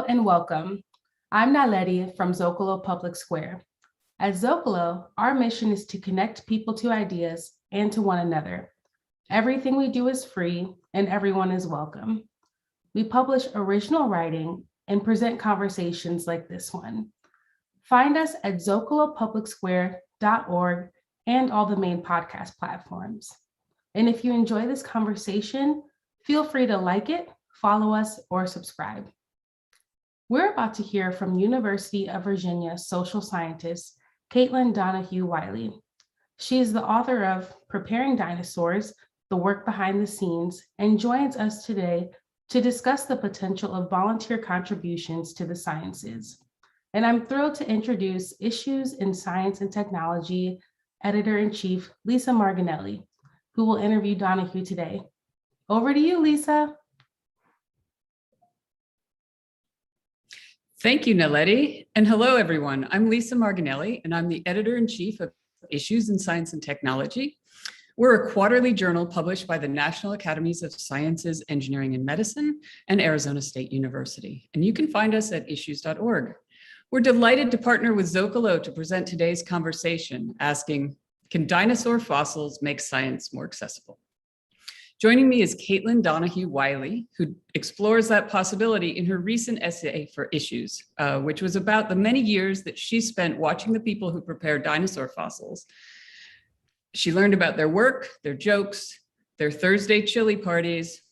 and welcome. I'm Naledi from Zócalo Public Square. At Zócalo, our mission is to connect people to ideas and to one another. Everything we do is free and everyone is welcome. We publish original writing and present conversations like this one. Find us at zocalopublicsquare.org and all the main podcast platforms. And if you enjoy this conversation, feel free to like it, follow us, or subscribe. We're about to hear from University of Virginia social scientist Caitlin Donahue-Wiley. She is the author of Preparing Dinosaurs, the work behind the scenes, and joins us today to discuss the potential of volunteer contributions to the sciences. And I'm thrilled to introduce Issues in Science and Technology Editor-in-Chief Lisa Marginelli, who will interview Donahue today. Over to you, Lisa. Thank you, Naledi. And hello, everyone. I'm Lisa Marginelli, and I'm the editor-in-chief of Issues in Science and Technology. We're a quarterly journal published by the National Academies of Sciences, Engineering, and Medicine and Arizona State University. And you can find us at issues.org. We're delighted to partner with Zócalo to present today's conversation, asking, can dinosaur fossils make science more accessible? Joining me is Caitlin Donahue-Wiley, who explores that possibility in her recent essay for Issues, which was about the many years that she spent watching the people who prepare dinosaur fossils. She learned about their work, their jokes, their Thursday chili parties,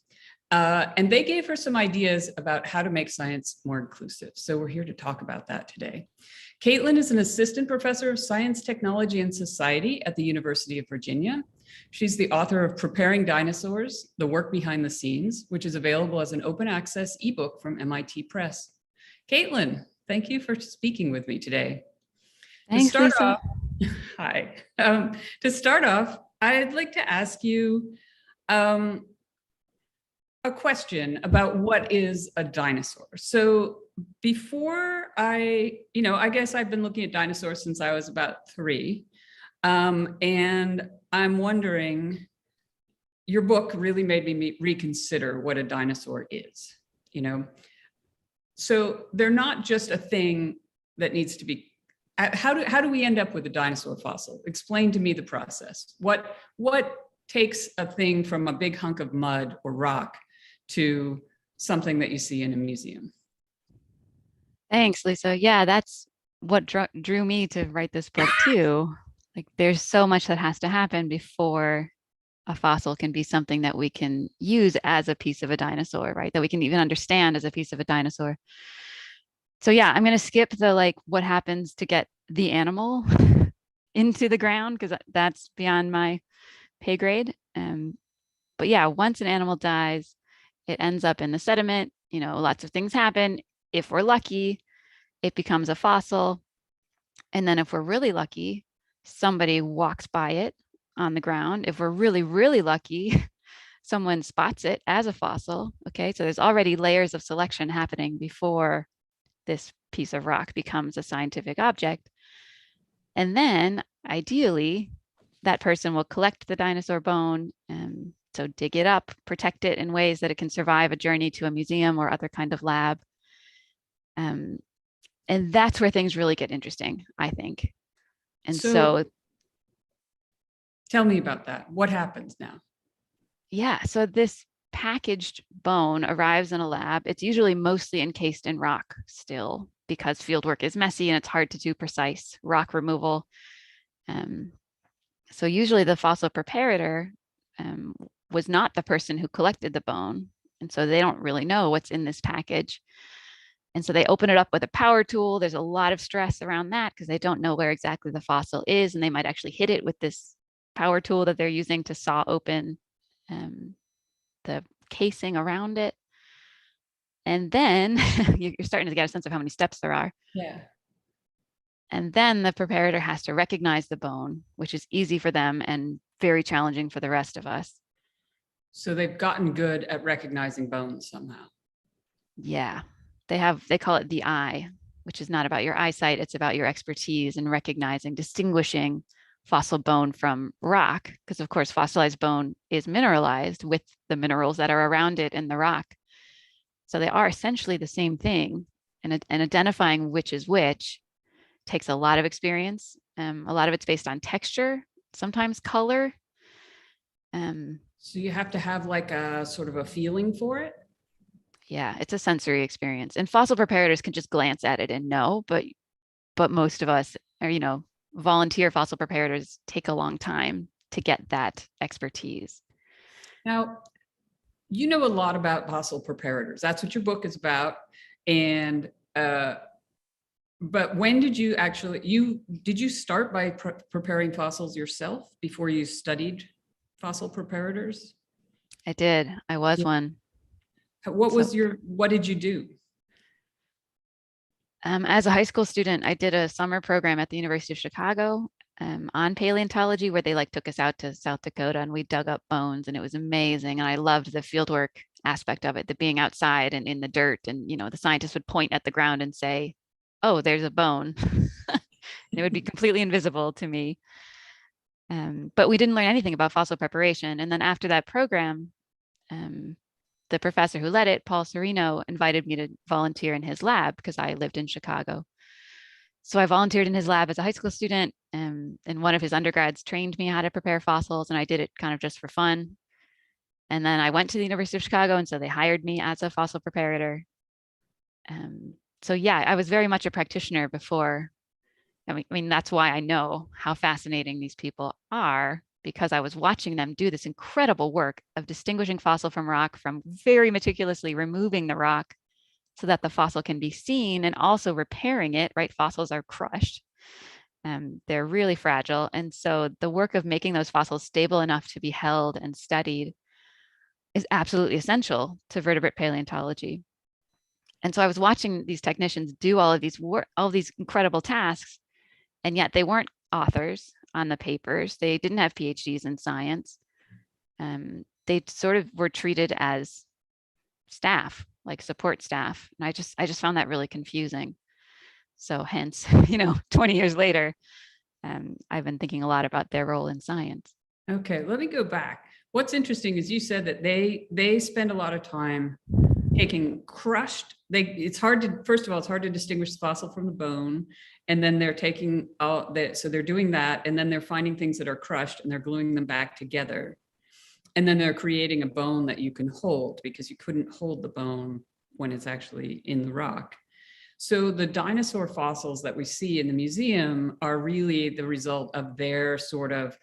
and they gave her some ideas about how to make science more inclusive. So we're here to talk about that today. Caitlin is an assistant professor of science, technology, and society at the University of Virginia. She's the author of Preparing Dinosaurs, the work behind the scenes, which is available as an open access ebook from MIT Press. Caitlin, thank you for speaking with me today. Thanks, Lisa. Hi. To start off, I'd like to ask you a question about what is a dinosaur. So before I guess I've been looking at dinosaurs since I was about 3. And I'm wondering, your book really made me reconsider what a dinosaur is, So they're not just a thing that needs to be, how do we end up with a dinosaur fossil? Explain to me the process. What takes a thing from a big hunk of mud or rock to something that you see in a museum? Thanks, Lisa. Yeah, that's what drew me to write this book too. Like, there's so much that has to happen before a fossil can be something that we can use as a piece of a dinosaur, right? That we can even understand as a piece of a dinosaur. So yeah, I'm going to skip the what happens to get the animal into the ground, because that's beyond my pay grade. But yeah, once an animal dies, it ends up in the sediment. Lots of things happen. If we're lucky, it becomes a fossil. And then if we're really lucky, somebody walks by it on the ground. If we're really, really lucky, someone spots it as a fossil. Okay, so there's already layers of selection happening before this piece of rock becomes a scientific object. And then ideally, that person will collect the dinosaur bone, so dig it up, protect it in ways that it can survive a journey to a museum or other kind of lab. And that's where things really get interesting, I think. And so tell me about that. What happens now? Yeah, so this packaged bone arrives in a lab. It's usually mostly encased in rock still, because fieldwork is messy and it's hard to do precise rock removal. So usually the fossil preparator was not the person who collected the bone. And so they don't really know what's in this package. And so they open it up with a power tool. There's a lot of stress around that because they don't know where exactly the fossil is. And they might actually hit it with this power tool that they're using to saw open the casing around it. And then you're starting to get a sense of how many steps there are. Yeah. And then the preparator has to recognize the bone, which is easy for them and very challenging for the rest of us. So they've gotten good at recognizing bones somehow. Yeah. They call it the eye, which is not about your eyesight. It's about your expertise in recognizing, distinguishing fossil bone from rock, because of course, fossilized bone is mineralized with the minerals that are around it in the rock. So they are essentially the same thing. and identifying which is which takes a lot of experience. A lot of it's based on texture, sometimes color. So you have to have like a sort of a feeling for it. Yeah, it's a sensory experience. And fossil preparators can just glance at it and know, but most of us are, volunteer fossil preparators take a long time to get that expertise. Now, you know a lot about fossil preparators. That's what your book is about. And but when did you actually did you start by preparing fossils yourself before you studied fossil preparators? I did. I was Yeah. one. What did you do? As a high school student, I did a summer program at the University of Chicago on paleontology, where they took us out to South Dakota and we dug up bones, and it was amazing. And I loved the fieldwork aspect of it, the being outside and in the dirt. And, the scientists would point at the ground and say, "Oh, there's a bone." It would be completely invisible to me. But we didn't learn anything about fossil preparation. And then after that program, the professor who led it, Paul Serino, invited me to volunteer in his lab because I lived in Chicago. So I volunteered in his lab as a high school student, and one of his undergrads trained me how to prepare fossils, and I did it kind of just for fun. And then I went to the University of Chicago, and so they hired me as a fossil preparator. So yeah, I was very much a practitioner before. I mean, that's why I know how fascinating these people are, because I was watching them do this incredible work of distinguishing fossil from rock, from very meticulously removing the rock so that the fossil can be seen, and also repairing it, right? Fossils are crushed. They're really fragile. And so the work of making those fossils stable enough to be held and studied is absolutely essential to vertebrate paleontology. And so I was watching these technicians do all of these incredible tasks, and yet they weren't authors on the papers. They didn't have PhDs in science. They sort of were treated as staff, like support staff. And I just found that really confusing. So hence, 20 years later, I've been thinking a lot about their role in science. Okay, let me go back. What's interesting is you said that they spend a lot of time taking crushed. It's hard to distinguish the fossil from the bone, and then they're taking so they're doing that, and then they're finding things that are crushed and they're gluing them back together, and then they're creating a bone that you can hold, because you couldn't hold the bone when it's actually in the rock. So the dinosaur fossils that we see in the museum are really the result of their sort of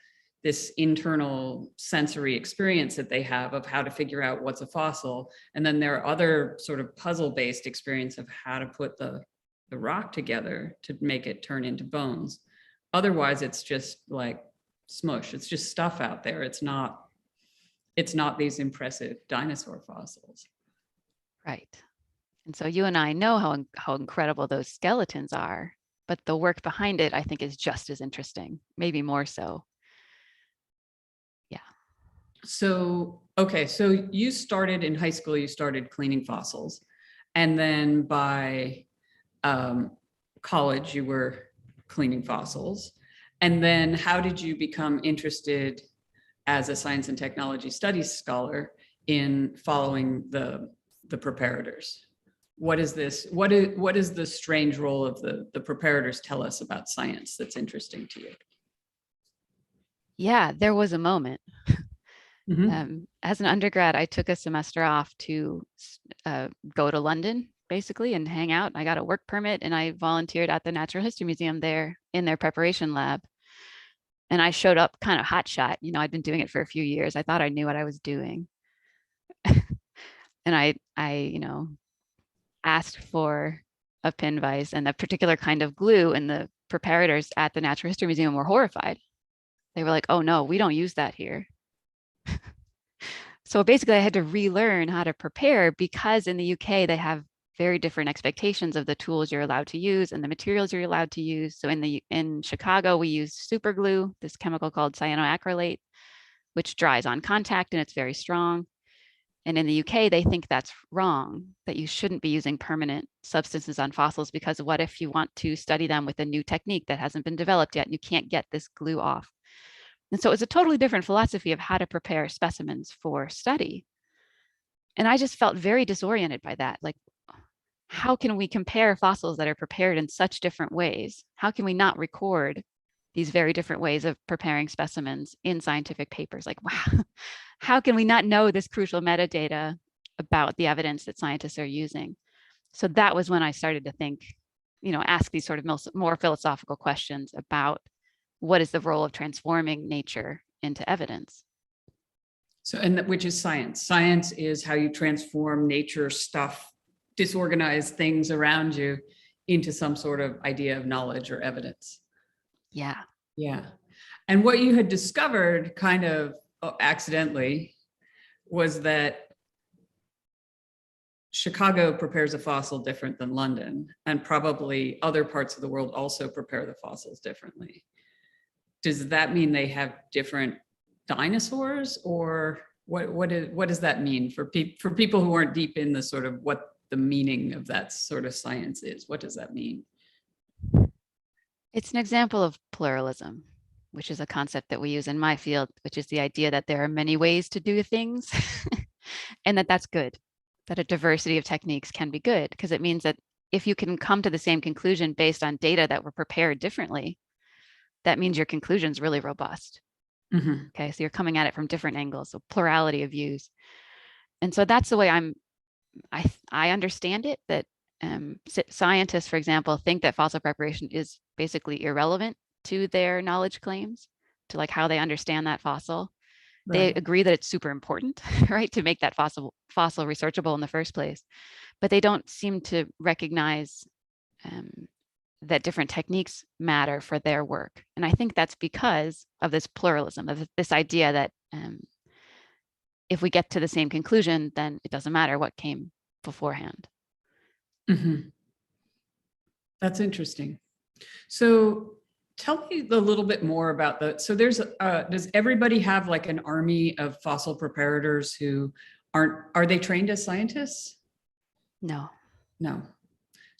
this internal sensory experience that they have of how to figure out what's a fossil. And then there are other sort of puzzle-based experience of how to put the rock together to make it turn into bones. Otherwise, it's just like smush. It's just stuff out there. It's not these impressive dinosaur fossils. Right. And so you and I know how incredible those skeletons are, but the work behind it, I think, is just as interesting, maybe more so. Yeah. So, okay. So you started in high school, you started cleaning fossils. And then by college, you were cleaning fossils. And then how did you become interested as a science and technology studies scholar in following the preparators? What is this? What is the strange role of the preparators tell us about science that's interesting to you? Yeah, there was a moment. Mm-hmm. As an undergrad, I took a semester off to go to London, basically, and hang out. I got a work permit and I volunteered at the Natural History Museum there in their preparation lab. And I showed up kind of hotshot. I'd been doing it for a few years. I thought I knew what I was doing. And I asked for a pin vise and a particular kind of glue, and the preparators at the Natural History Museum were horrified. They were like, "Oh no, we don't use that here." So basically I had to relearn how to prepare, because in the UK, they have very different expectations of the tools you're allowed to use and the materials you're allowed to use. So in Chicago, we use super glue, this chemical called cyanoacrylate, which dries on contact and it's very strong. And in the UK, they think that's wrong, that you shouldn't be using permanent substances on fossils, because what if you want to study them with a new technique that hasn't been developed yet and you can't get this glue off? And so it's a totally different philosophy of how to prepare specimens for study. And I just felt very disoriented by that. Like, how can we compare fossils that are prepared in such different ways? How can we not record these very different ways of preparing specimens in scientific papers? Like, wow, how can we not know this crucial metadata about the evidence that scientists are using? So that was when I started to think, ask these sort of more philosophical questions about what is the role of transforming nature into evidence. So, which is science. Science is how you transform nature stuff, disorganized things around you into some sort of idea of knowledge or evidence. Yeah. Yeah. And what you had discovered kind of accidentally was that Chicago prepares a fossil different than London, and probably other parts of the world also prepare the fossils differently. Does that mean they have different dinosaurs, or what does that mean for people who aren't deep in the sort of what the meaning of that sort of science is? What does that mean? It's an example of pluralism, which is a concept that we use in my field, which is the idea that there are many ways to do things and that's good, that a diversity of techniques can be good, because it means that if you can come to the same conclusion based on data that were prepared differently, that means your conclusion is really robust. Mm-hmm. Okay, so you're coming at it from different angles, so plurality of views. And so that's the way I understand it, that scientists, for example, think that fossil preparation is basically irrelevant to their knowledge claims, to like how they understand that fossil. They Right. agree that it's super important, right, to make that fossil researchable in the first place, but they don't seem to recognize that different techniques matter for their work. And I think that's because of this pluralism, of this idea that if we get to the same conclusion, then it doesn't matter what came beforehand. Mm-hmm. That's interesting. So tell me a little bit more about so there's does everybody have like an army of fossil preparators who are they trained as scientists? No.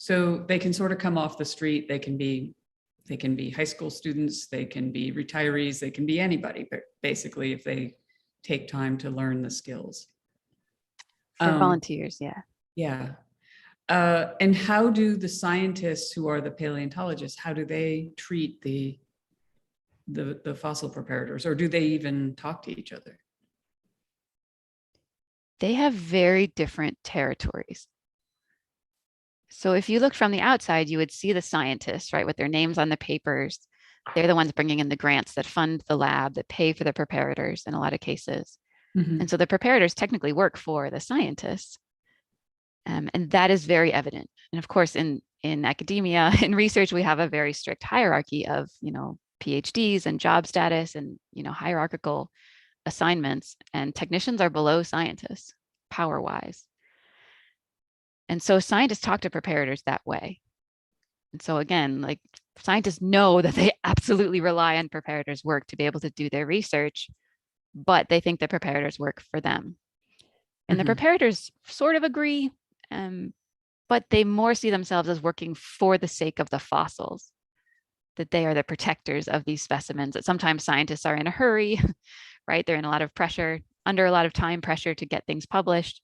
So they can sort of come off the street. They can be high school students, they can be retirees, they can be anybody, but basically if they take time to learn the skills. For volunteers, yeah. Yeah. And how do the scientists who are the paleontologists, how do they treat the fossil preparators, or do they even talk to each other? They have very different territories. So if you look from the outside, you would see the scientists, right, with their names on the papers. They're the ones bringing in the grants that fund the lab, that pay for the preparators in a lot of cases. Mm-hmm. And so the preparators technically work for the scientists. And that is very evident. And of course, in academia, in research, we have a very strict hierarchy of, PhDs and job status and, hierarchical assignments. And technicians are below scientists, power-wise. And so scientists talk to preparators that way. And so again, like scientists know that they absolutely rely on preparators' work to be able to do their research, but they think the preparators work for them. And the preparators sort of agree, but they more see themselves as working for the sake of the fossils, that they are the protectors of these specimens, that sometimes scientists are in a hurry, right? They're in a lot of pressure, under a lot of time pressure to get things published.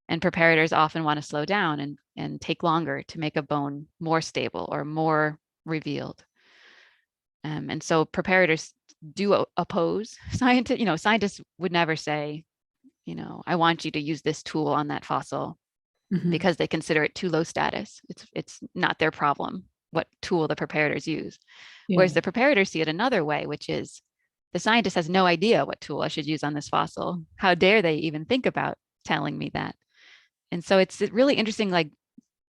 And preparators often want to slow down and take longer to make a bone more stable or more revealed. And so preparators do oppose scientists. Scientists would never say, I want you to use this tool on that fossil, because they consider it too low status. It's not their problem what tool the preparators use. Yeah. Whereas the preparators see it another way, which is the scientist has no idea what tool I should use on this fossil. How dare they even think about telling me that? And so it's really interesting, like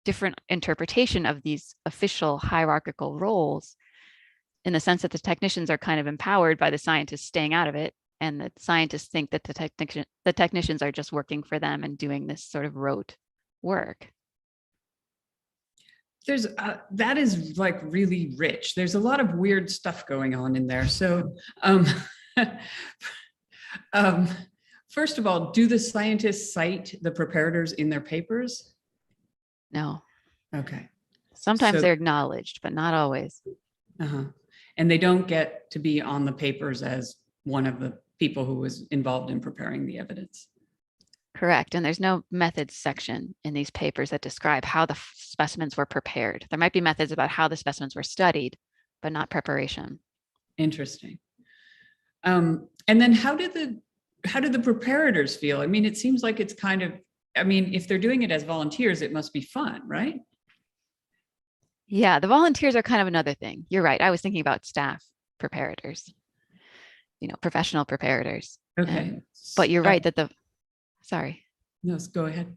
different interpretation of these official hierarchical roles, in the sense that the technicians are kind of empowered by the scientists staying out of it, and the scientists think that the technicians are just working for them and doing this sort of rote work. There's that is like really rich. There's a lot of weird stuff going on in there. So first of all, do the scientists cite the preparators in their papers? No. Okay. Sometimes they're acknowledged, but not always. And they don't get to be on the papers as one of the people who was involved in preparing the evidence. Correct. And there's no methods section in these papers that describe how the specimens were prepared. There might be methods about how the specimens were studied, but not preparation. Interesting. And then how did the preparators feel? I mean, it seems like it's kind of, I mean, if they're doing it as volunteers, it must be fun, right? Yeah, the volunteers are kind of another thing. You're right. I was thinking about staff preparators, professional preparators. Okay. But you're right that sorry. No, go ahead.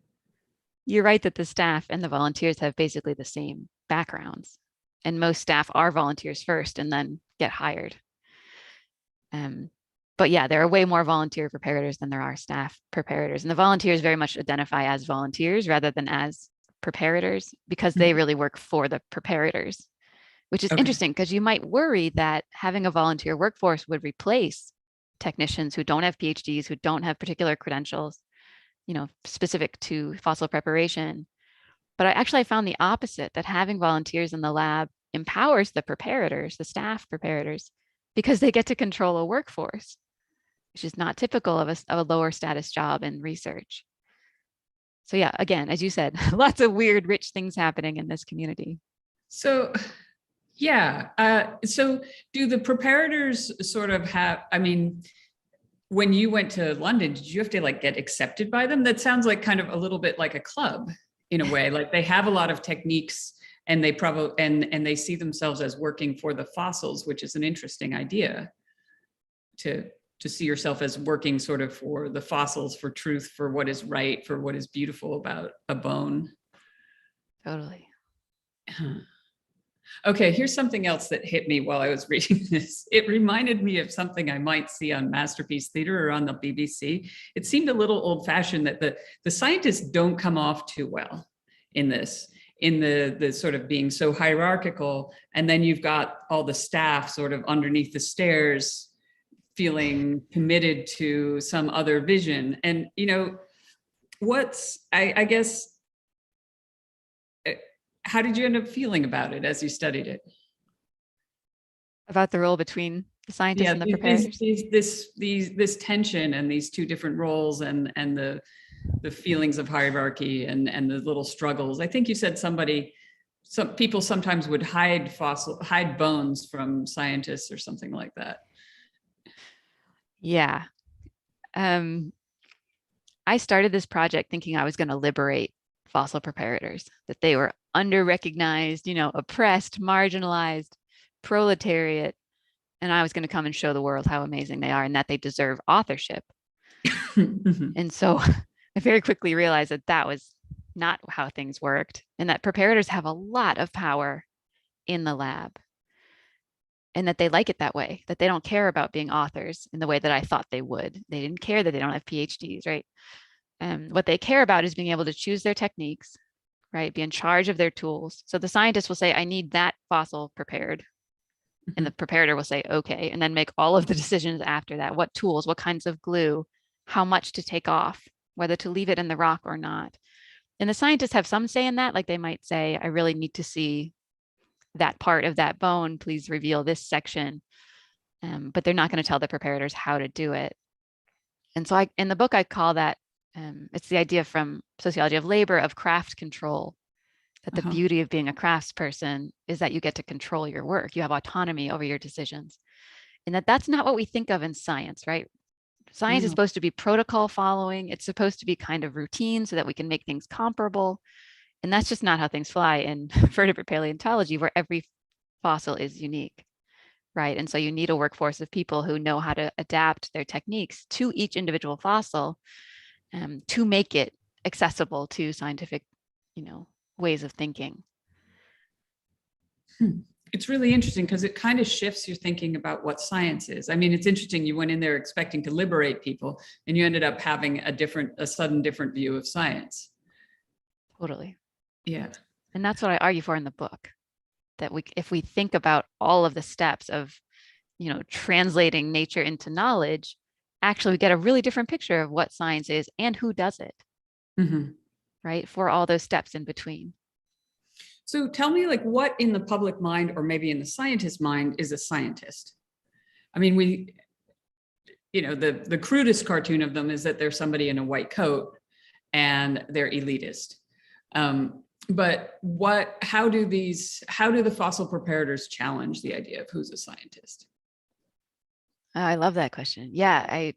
You're right that the staff and the volunteers have basically the same backgrounds. And most staff are volunteers first and then get hired. But yeah, there are way more volunteer preparators than there are staff preparators. And the volunteers very much identify as volunteers rather than as preparators because they really work for the preparators, which is interesting because you might worry that having a volunteer workforce would replace technicians who don't have PhDs, who don't have particular credentials, specific to fossil preparation. But I found the opposite, that having volunteers in the lab empowers the preparators, the staff preparators, because they get to control a workforce, which is not typical of a lower status job in research. So yeah, again, as you said, lots of weird, rich things happening in this community. So yeah, so do the preparators sort of have, I mean, when you went to London, did you have to like get accepted by them? That sounds like kind of a little bit like a club in a way, like they have a lot of techniques and they probably, and they see themselves as working for the fossils, which is an interesting idea to see yourself as working sort of for the fossils, for truth, for what is right, for what is beautiful about a bone. Totally. Okay, here's something else that hit me while I was reading this. It reminded me of something I might see on Masterpiece Theatre or on the BBC. It seemed a little old-fashioned that the scientists don't come off too well in this, in the sort of being so hierarchical. And then you've got all the staff sort of underneath the stairs feeling committed to some other vision. And, I guess, how did you end up feeling about it as you studied it? About the role between the scientists and the preparators? This tension and these two different roles and the feelings of hierarchy and the little struggles. I think you said some people sometimes would hide bones from scientists or something like that. Yeah. I started this project thinking I was going to liberate fossil preparators, that they were under-recognized, oppressed, marginalized, proletariat. And I was going to come and show the world how amazing they are and that they deserve authorship. And so I very quickly realized that that was not how things worked, and that preparators have a lot of power in the lab, and that they like it that way, that they don't care about being authors in the way that I thought they would. They didn't care that they don't have PhDs, right? What they care about is being able to choose their techniques, right? Be in charge of their tools. So the scientist will say, I need that fossil prepared. And the preparator will say, okay, and then make all of the decisions after that. What tools, what kinds of glue, how much to take off, whether to leave it in the rock or not. And the scientists have some say in that, like they might say, I really need to see that part of that bone, please reveal this section. But they're not going to tell the preparators how to do it. And so in the book, I call that, it's the idea from sociology of labor of craft control, that the beauty of being a craftsperson is that you get to control your work. You have autonomy over your decisions. And that's not what we think of in science, right? Science is supposed to be protocol following. It's supposed to be kind of routine so that we can make things comparable. And that's just not how things fly in vertebrate paleontology, where every fossil is unique, right? And so you need a workforce of people who know how to adapt their techniques to each individual fossil to make it accessible to scientific, ways of thinking. It's really interesting because it kind of shifts your thinking about what science is. I mean, it's interesting. You went in there expecting to liberate people and you ended up having a sudden different view of science. Totally. Yeah. And that's what I argue for in the book, that if we think about all of the steps of, translating nature into knowledge, actually we get a really different picture of what science is and who does it, right? For all those steps in between. So tell me, like, what in the public mind, or maybe in the scientist's mind, is a scientist? I mean, the crudest cartoon of them is that there's somebody in a white coat and they're elitist. But how do the fossil preparators challenge the idea of who's a scientist? I love that question. Yeah,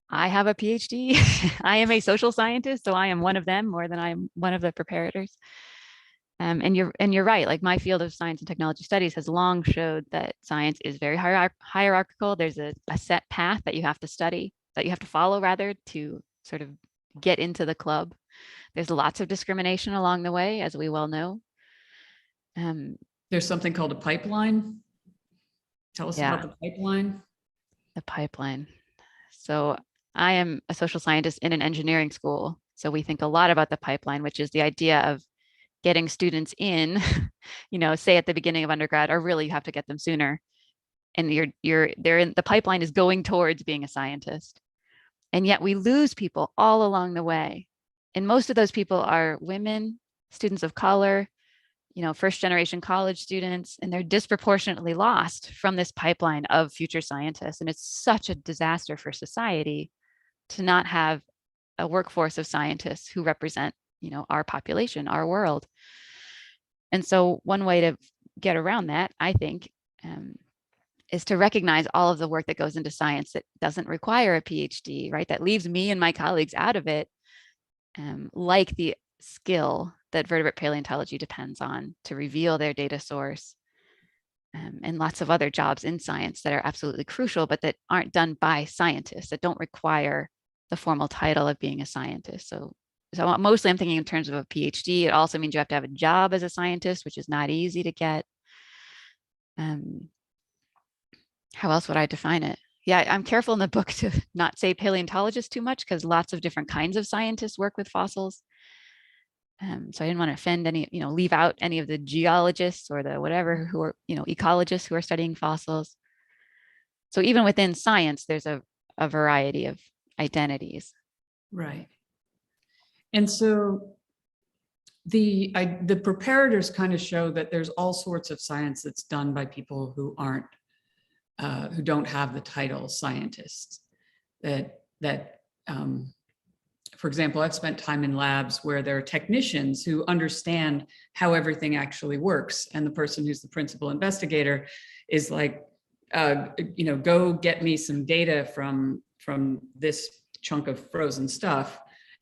I have a PhD. I am a social scientist, so I am one of them more than I am one of the preparators. And you're right. Like, my field of science and technology studies has long showed that science is very hierarchical. There's a set path that you have to study, that you have to follow rather, to sort of get into the club. There's lots of discrimination along the way, as we well know. There's something called a pipeline. Tell us about the pipeline. The pipeline. So I am a social scientist in an engineering school. So we think a lot about the pipeline, which is the idea of getting students in, say at the beginning of undergrad, or really you have to get them sooner. And the pipeline is going towards being a scientist. And yet we lose people all along the way. And most of those people are women, students of color, first generation college students, and they're disproportionately lost from this pipeline of future scientists. And it's such a disaster for society to not have a workforce of scientists who represent, our population, our world. And so one way to get around that, I think, is to recognize all of the work that goes into science that doesn't require a PhD, right? That leaves me and my colleagues out of it, like the skill that vertebrate paleontology depends on to reveal their data source, and lots of other jobs in science that are absolutely crucial, but that aren't done by scientists, that don't require the formal title of being a scientist. So mostly I'm thinking in terms of a PhD. It also means you have to have a job as a scientist, which is not easy to get. How else would I define it? Yeah, I'm careful in the book to not say paleontologist too much, because lots of different kinds of scientists work with fossils. So I didn't want to offend any, leave out any of the geologists or the whatever who are, ecologists who are studying fossils. So even within science, there's a variety of identities. Right. And so the preparators kind of show that there's all sorts of science that's done by people who aren't, who don't have the title scientists. For example, I've spent time in labs where there are technicians who understand how everything actually works. And the person who's the principal investigator is like, go get me some data from this chunk of frozen stuff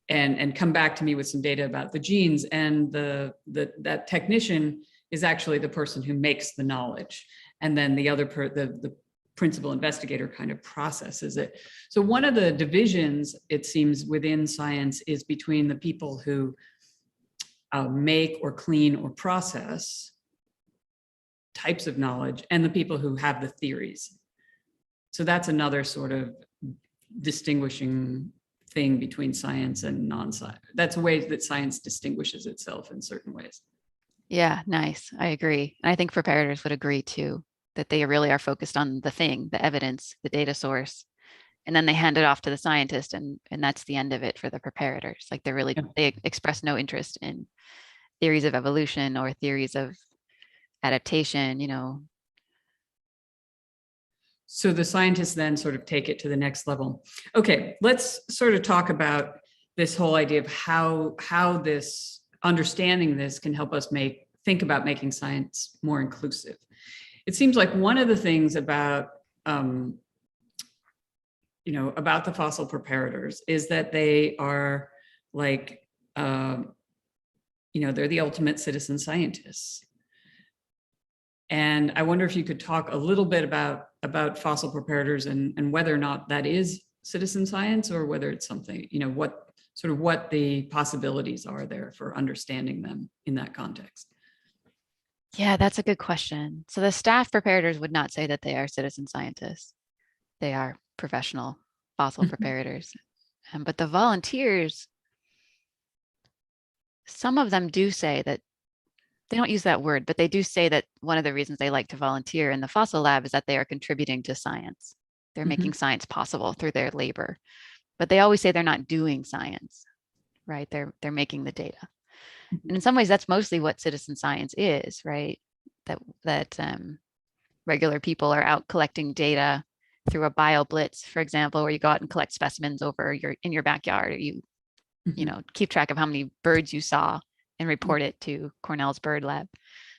and come back to me with some data about the genes. And that technician is actually the person who makes the knowledge. And then the principal investigator kind of processes it. So one of the divisions, it seems, within science is between the people who make or clean or process types of knowledge and the people who have the theories. So that's another sort of distinguishing thing between science and non-science. That's a way that science distinguishes itself in certain ways. Yeah, nice. I agree. And I think preparators would agree too, that they really are focused on the thing, the evidence, the data source, and then they hand it off to the scientist, and that's the end of it for the preparators. Like they express no interest in theories of evolution or theories of adaptation, So the scientists then sort of take it to the next level. Okay, let's sort of talk about this whole idea of how this understanding this can help us think about making science more inclusive. It seems like one of the things about the fossil preparators is that they are like, they're the ultimate citizen scientists. And I wonder if you could talk a little bit about fossil preparators and whether or not that is citizen science, or whether it's something, what the possibilities are there for understanding them in that context. Yeah, that's a good question. So the staff preparators would not say that they are citizen scientists. They are professional fossil preparators. But the volunteers, some of them do say that, they don't use that word, but they do say that one of the reasons they like to volunteer in the fossil lab is that they are contributing to science. They're making science possible through their labor. But they always say they're not doing science, right? They're making the data. And in some ways, that's mostly what citizen science is, right? That regular people are out collecting data, through a bio blitz, for example, where you go out and collect specimens in your backyard, or you keep track of how many birds you saw and report it to Cornell's bird lab.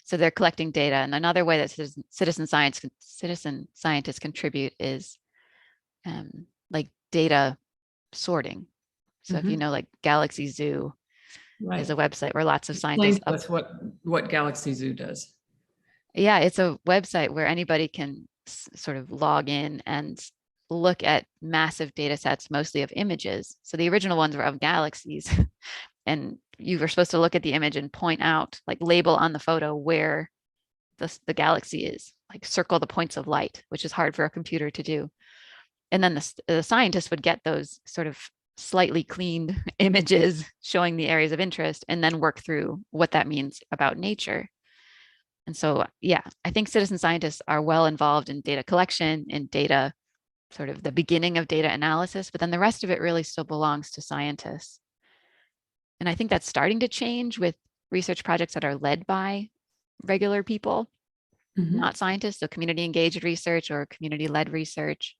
So they're collecting data. And another way that citizen scientists contribute is like data sorting. So if you know, like Galaxy Zoo is a website where lots of scientists. Explain to us what Galaxy Zoo does. Yeah, it's a website where anybody can sort of log in and look at massive data sets, mostly of images. So the original ones were of galaxies. And you were supposed to look at the image and point out, like label on the photo where the galaxy is, like circle the points of light, which is hard for a computer to do. And then the scientists would get those sort of slightly cleaned images showing the areas of interest and then work through what that means about nature. And so, yeah, I think citizen scientists are well involved in data collection, in data, sort of the beginning of data analysis, but then the rest of it really still belongs to scientists. And I think that's starting to change with research projects that are led by regular people, not scientists, so community engaged research or community led research,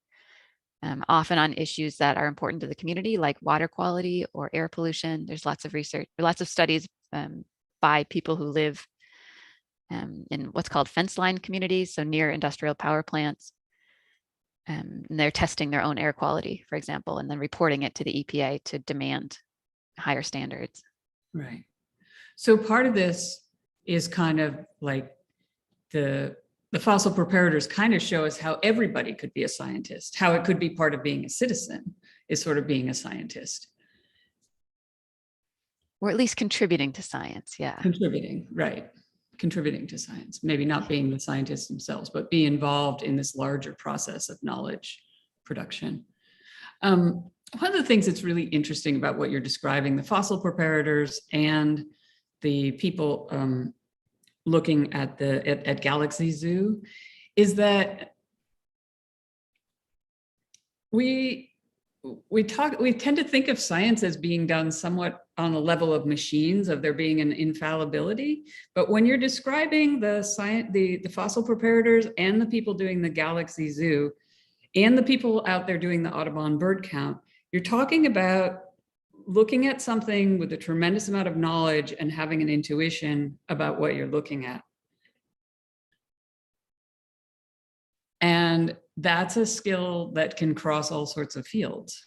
often on issues that are important to the community, like water quality or air pollution. There's lots of research, lots of studies by people who live in what's called fence line communities, so near industrial power plants. And they're testing their own air quality, for example, and then reporting it to the EPA to demand higher standards. Right. So part of this is kind of like the fossil preparators kind of show us how everybody could be a scientist, how it could be part of being a citizen is sort of being a scientist. Or at least contributing to science, yeah. Contributing, right. Contributing to science, maybe not being the scientists themselves, but be involved in this larger process of knowledge production. One of the things that's really interesting about what you're describing, the fossil preparators and the people looking at Galaxy Zoo, is that we tend to think of science as being done somewhat on a level of machines, of there being an infallibility. But when you're describing the fossil preparators and the people doing the Galaxy Zoo and the people out there doing the Audubon bird count, you're talking about looking at something with a tremendous amount of knowledge and having an intuition about what you're looking at. And that's a skill that can cross all sorts of fields.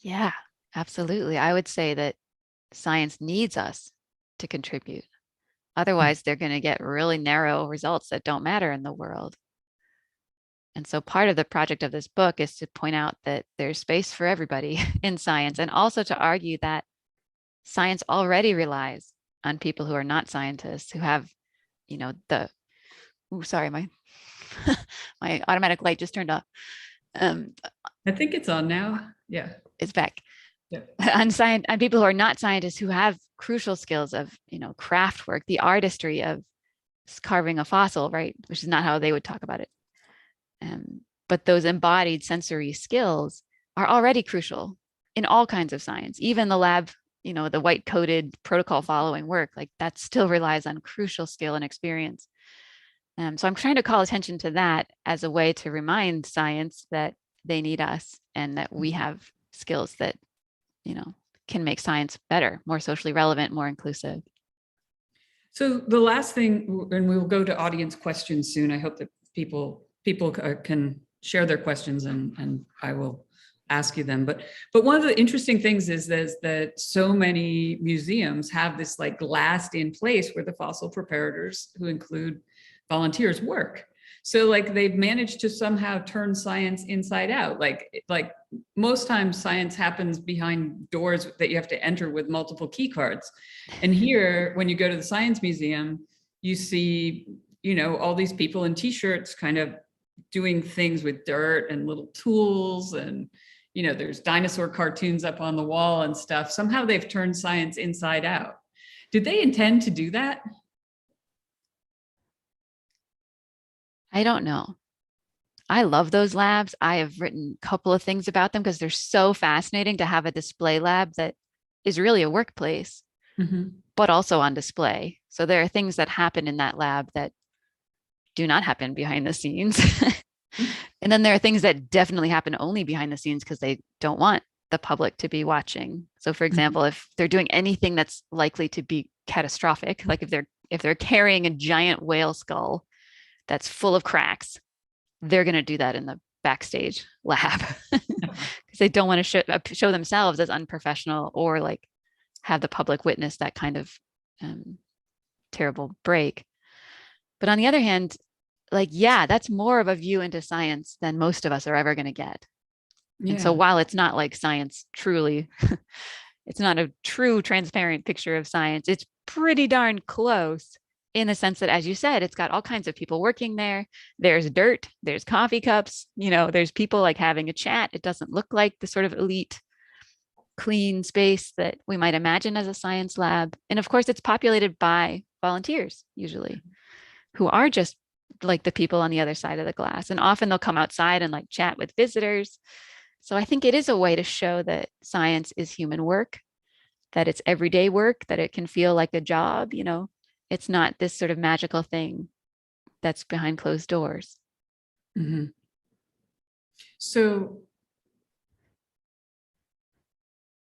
Yeah, absolutely. I would say that science needs us to contribute. Otherwise, they're going to get really narrow results that don't matter in the world. And so part of the project of this book is to point out that there's space for everybody in science, and also to argue that science already relies on people who are not scientists, who have, sorry, my my automatic light just turned off. I think it's on now. Yeah. It's back. Yeah. On people who are not scientists, who have crucial skills of, craft work, the artistry of carving a fossil, right? Which is not how they would talk about it. But those embodied sensory skills are already crucial in all kinds of science, even the lab, the white coated protocol following work, like that still relies on crucial skill and experience. So I'm trying to call attention to that as a way to remind science that they need us and that we have skills that, can make science better, more socially relevant, more inclusive. So the last thing, and we'll go to audience questions soon. I hope that people can share their questions and I will ask you them. But one of the interesting things is that so many museums have this like last in place where the fossil preparators, who include volunteers, work. So like they've managed to somehow turn science inside out. Like most times science happens behind doors that you have to enter with multiple key cards. And here, when you go to the Science Museum, you see, all these people in t-shirts kind of doing things with dirt and little tools, and there's dinosaur cartoons up on the wall and stuff. Somehow they've turned science inside out. Did they intend to do that? I don't know. I love those labs. I have written a couple of things about them because they're so fascinating to have a display lab that is really a workplace, but also on display. So there are things that happen in that lab that do not happen behind the scenes. And then there are things that definitely happen only behind the scenes because they don't want the public to be watching. So for example, if they're doing anything that's likely to be catastrophic, like if they're carrying a giant whale skull that's full of cracks, they're going to do that in the backstage lab because they don't want to show themselves as unprofessional or like have the public witness that kind of terrible break. But on the other hand, like, yeah, that's more of a view into science than most of us are ever going to get. Yeah. And so while it's not like science truly, it's not a true transparent picture of science, it's pretty darn close in the sense that, as you said, it's got all kinds of people working there. There's dirt, there's coffee cups, there's people like having a chat. It doesn't look like the sort of elite, clean space that we might imagine as a science lab. And of course, it's populated by volunteers, usually, who are just like the people on the other side of the glass. And often they'll come outside and like chat with visitors. So I think it is a way to show that science is human work, that it's everyday work, that it can feel like a job, It's not this sort of magical thing that's behind closed doors. Mm-hmm. So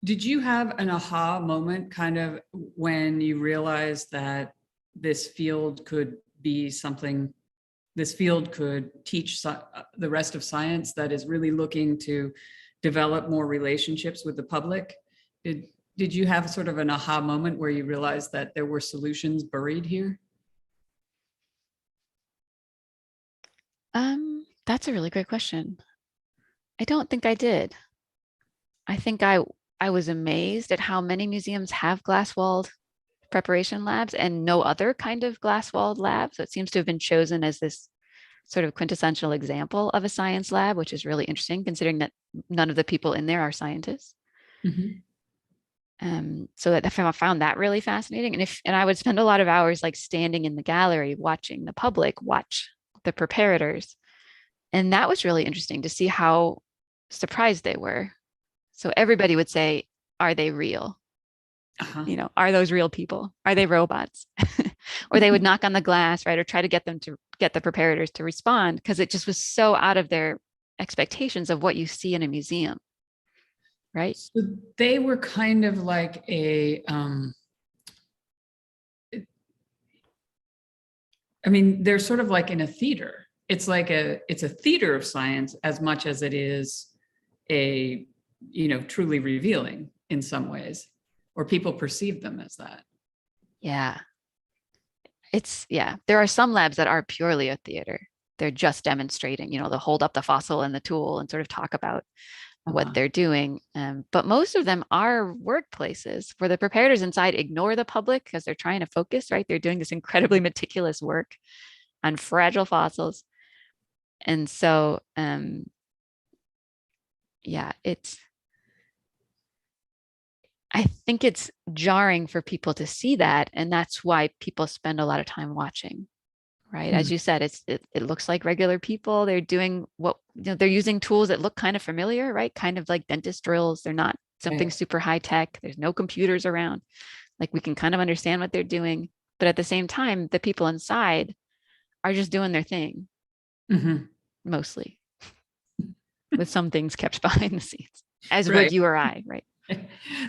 did you have an aha moment kind of when you realized that this field could be something, this field could teach the rest of science that is really looking to develop more relationships with the public? Did you have sort of an aha moment where you realized that there were solutions buried here? That's a really great question. I don't think I did. I think I was amazed at how many museums have glass-walled preparation labs and no other kind of glass-walled lab. So it seems to have been chosen as this sort of quintessential example of a science lab, which is really interesting considering that none of the people in there are scientists. Mm-hmm. So I found that really fascinating. And I would spend a lot of hours like standing in the gallery, watching the public watch the preparators. And that was really interesting to see how surprised they were. So everybody would say, are they real? Uh-huh. Are those real people? Are they robots? Or they would knock on the glass, right? Or try to get the preparators to respond because it just was so out of their expectations of what you see in a museum. Right. So they were kind of like they're sort of like in a theater. It's a theater of science as much as it is a, truly revealing in some ways, or people perceive them as that. Yeah. There are some labs that are purely a theater. They're just demonstrating, they'll hold up the fossil and the tool and sort of talk about what they're doing. But most of them are workplaces where the preparators inside ignore the public because they're trying to focus, right? They're doing this incredibly meticulous work on fragile fossils. And so, I think it's jarring for people to see that. And that's why people spend a lot of time watching. Right. As you said, it looks like regular people. They're doing they're using tools that look kind of familiar, right? Kind of like dentist drills. They're not something super high tech. There's no computers around. Like we can kind of understand what they're doing. But at the same time, the people inside are just doing their thing, mostly, with some things kept behind the scenes, as would you or I, right?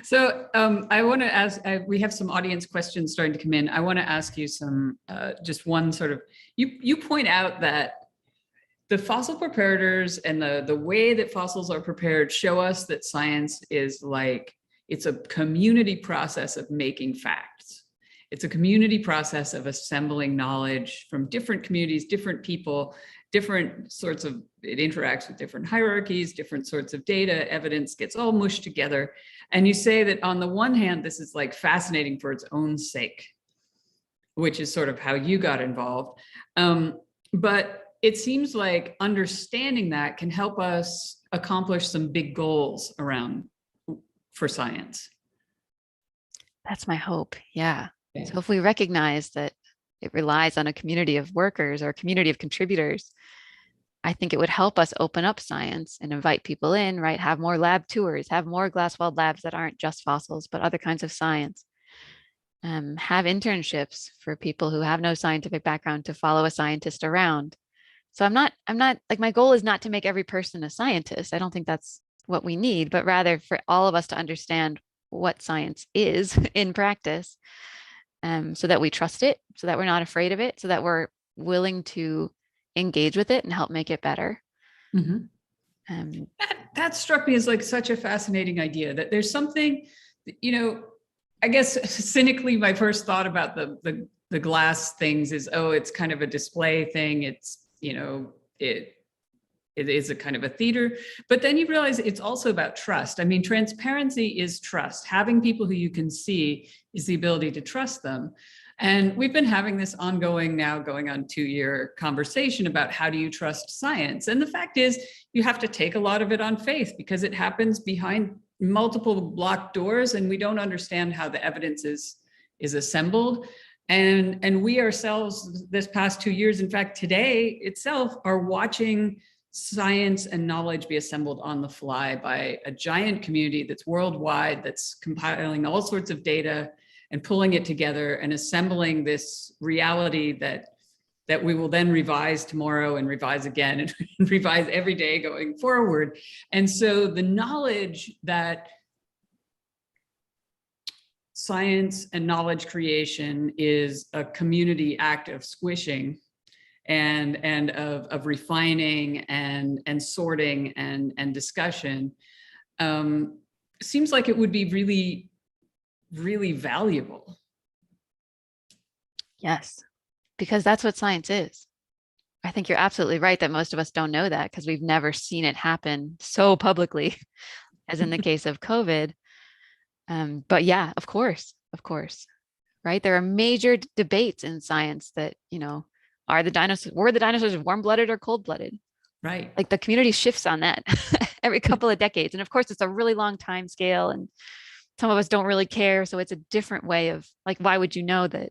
So I want to ask, we have some audience questions starting to come in. I want to ask you some, just one sort of, you point out that the fossil preparators and the way that fossils are prepared show us that science is it's a community process of making facts. It's a community process of assembling knowledge from different communities, different people, different sorts of, it interacts with different hierarchies, different sorts of data, evidence gets all mushed together. And you say that on the one hand, this is fascinating for its own sake, which is sort of how you got involved. But it seems like understanding that can help us accomplish some big goals for science. That's my hope. Yeah. So if we recognize that it relies on a community of workers or a community of contributors, I think it would help us open up science and invite people in, right? Have more lab tours, have more glass-walled labs that aren't just fossils, but other kinds of science. Have internships for people who have no scientific background to follow a scientist around So I'm not like, my goal is not to make every person a scientist. I don't think that's what we need, but rather for all of us to understand what science is in practice, so that we trust it, so that we're not afraid of it, so that we're willing to engage with it and help make it better. Mhm. Um, That struck me as like such a fascinating idea, that there's something, I guess cynically, my first thought about the glass things is, oh, it's kind of a display thing. It's, it is a kind of a theater, but then you realize it's also about trust. I mean, transparency is trust. Having people who you can see is the ability to trust them. And we've been having this ongoing, now going on 2-year conversation about how do you trust science? And the fact is, you have to take a lot of it on faith because it happens behind multiple blocked doors, and we don't understand how the evidence is assembled. And we ourselves, this past 2 years, in fact, today itself, are watching science and knowledge be assembled on the fly by a giant community that's worldwide, that's compiling all sorts of data and pulling it together and assembling this reality that we will then revise tomorrow and revise again and revise every day going forward. And so the knowledge that science and knowledge creation is a community act of squishing and of refining and sorting and discussion, seems like it would be really, really valuable. yes, because that's what science is. I think you're absolutely right that most of us don't know that because we've never seen it happen so publicly as in the case of COVID. But yeah, of course, right? There are major debates in science that, were the dinosaurs warm-blooded or cold-blooded? Right. Like the community shifts on that every couple of decades. And of course, it's a really long time scale and some of us don't really care. So it's a different way of like, why would you know that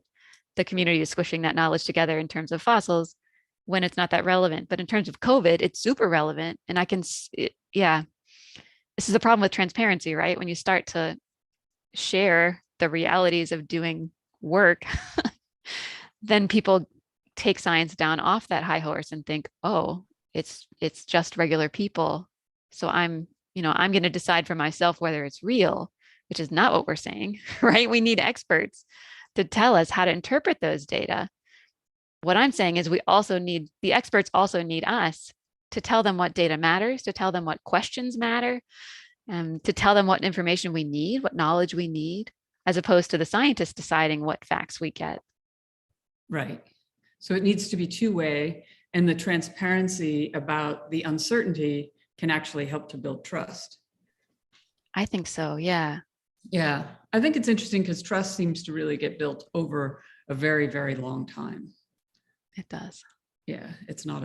the community is squishing that knowledge together in terms of fossils when it's not that relevant? But in terms of COVID, it's super relevant. And yeah, this is the problem with transparency, right? When you start to share the realities of doing work, then people take science down off that high horse and think, oh, it's just regular people. So I'm going to decide for myself whether it's real, which is not what we're saying, right? We need experts to tell us how to interpret those data. What I'm saying is the experts also need us to tell them what data matters, to tell them what questions matter, to tell them what information we need, what knowledge we need, as opposed to the scientists deciding what facts we get. Right. So it needs to be two-way, and the transparency about the uncertainty can actually help to build trust. I think so. Yeah. Yeah. I think it's interesting because trust seems to really get built over a very, very long time. It does. Yeah. It's not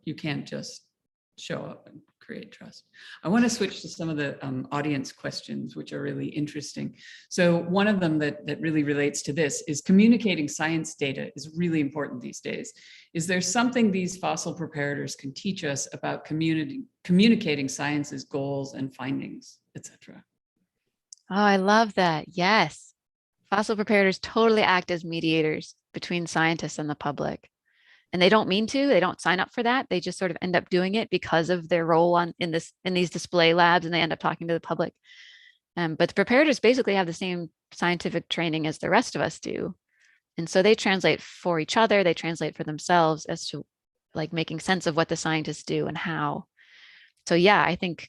you can't just show up and create trust. I want to switch to some of the audience questions, which are really interesting. So one of them that really relates to this is communicating science data is really important these days. Is there something these fossil preparators can teach us about communicating science's goals and findings, etc.? Oh, I love that. Yes. Fossil preparators totally act as mediators between scientists and the public. And they don't mean to, they don't sign up for that. They just sort of end up doing it because of their role in these display labs, and they end up talking to the public. But the preparators basically have the same scientific training as the rest of us do. And so they translate for each other, they translate for themselves as to like making sense of what the scientists do and how. So yeah, I think